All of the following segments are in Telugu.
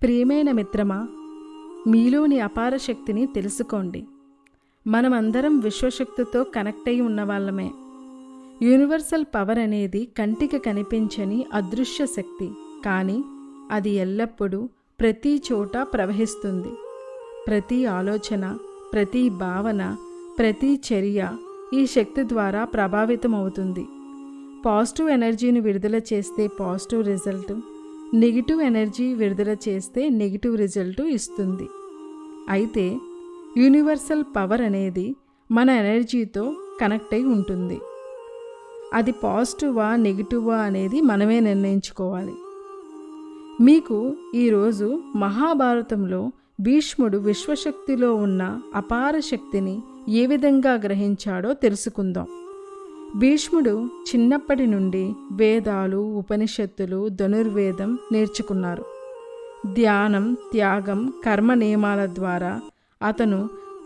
ప్రియమైన మిత్రమా, మీలోని అపార శక్తిని తెలుసుకోండి. మనమందరం విశ్వశక్తితో కనెక్ట్ అయి ఉన్నవాళ్ళమే. యూనివర్సల్ పవర్ అనేది కంటికి కనిపించని అదృశ్య శక్తి, కానీ అది ఎల్లప్పుడూ ప్రతి చోట ప్రవహిస్తుంది. ప్రతి ఆలోచన, ప్రతి భావన, ప్రతి చర్య ఈ శక్తి ద్వారా ప్రభావితం అవుతుంది. పాజిటివ్ ఎనర్జీని విడుదల చేస్తే పాజిటివ్ రిజల్ట్, నెగిటివ్ ఎనర్జీ విడుదల చేస్తే నెగిటివ్ రిజల్ట్ ఇస్తుంది. అయితే యూనివర్సల్ పవర్ అనేది మన ఎనర్జీతో కనెక్ట్ అయి ఉంటుంది. అది పాజిటివా నెగిటివా అనేది మనమే నిర్ణయించుకోవాలి. మీకు ఈరోజు మహాభారతంలో భీష్ముడు విశ్వశక్తిలో ఉన్న అపార శక్తిని ఏ విధంగా గ్రహించాడో తెలుసుకుందాం. భీష్ముడు చిన్నప్పటి నుండి వేదాలు, ఉపనిషత్తులు, ధనుర్వేదం నేర్చుకున్నారు. ధ్యానం, త్యాగం, కర్మ నియమాల ద్వారా అతను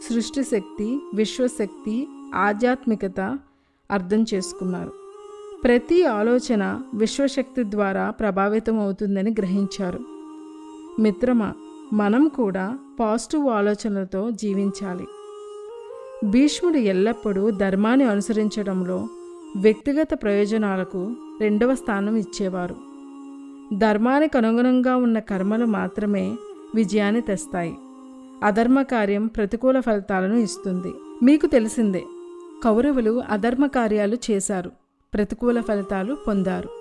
సృష్టిశక్తి, విశ్వశక్తి, ఆధ్యాత్మికత అర్థం చేసుకున్నారు. ప్రతి ఆలోచన విశ్వశక్తి ద్వారా ప్రభావితం అవుతుందని గ్రహించారు. మిత్రమా, మనం కూడా పాజిటివ్ ఆలోచనలతో జీవించాలి. భీష్ముడు ఎల్లప్పుడూ ధర్మాన్ని అనుసరించడంలో వ్యక్తిగత ప్రయోజనాలకు రెండవ స్థానం ఇచ్చేవారు. ధర్మానికి అనుగుణంగా ఉన్న కర్మలు మాత్రమే విజయాన్ని తెస్తాయి. అధర్మ కార్యం ప్రతికూల ఫలితాలను ఇస్తుంది. మీకు తెలిసిందే, కౌరవులు అధర్మ కార్యాలు చేశారు, ప్రతికూల ఫలితాలు పొందారు.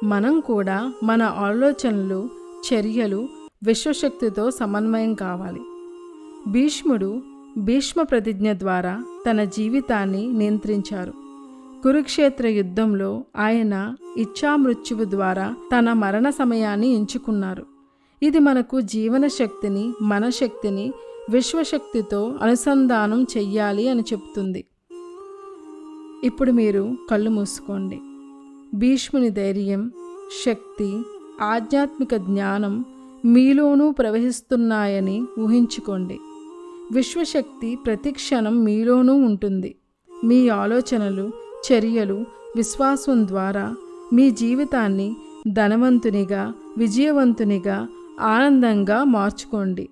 మనం కూడా మన ఆలోచనలు, చర్యలు విశ్వశక్తితో సమన్వయం కావాలి. భీష్ముడు భీష్మ ప్రతిజ్ఞ ద్వారా తన జీవితాన్ని నియంత్రించారు. కురుక్షేత్ర యుద్ధంలో ఆయన ఇచ్ఛామృత్యువు ద్వారా తన మరణ సమయాన్ని ఎంచుకున్నారు. ఇది మనకు జీవన శక్తిని, మన శక్తిని విశ్వశక్తితో అనుసంధానం చెయ్యాలి అని చెప్తుంది. ఇప్పుడు మీరు కళ్ళు మూసుకోండి. భీష్ముని ధైర్యం, శక్తి, ఆధ్యాత్మిక జ్ఞానం మీలోనూ ప్రవహిస్తున్నాయని ఊహించుకోండి. విశ్వశక్తి ప్రతి క్షణం మీలోనూ ఉంటుంది. మీ ఆలోచనలు, చర్యలు, విశ్వాసం ద్వారా మీ జీవితాన్ని ధనవంతునిగా, విజయవంతునిగా, ఆనందంగా మార్చుకోండి.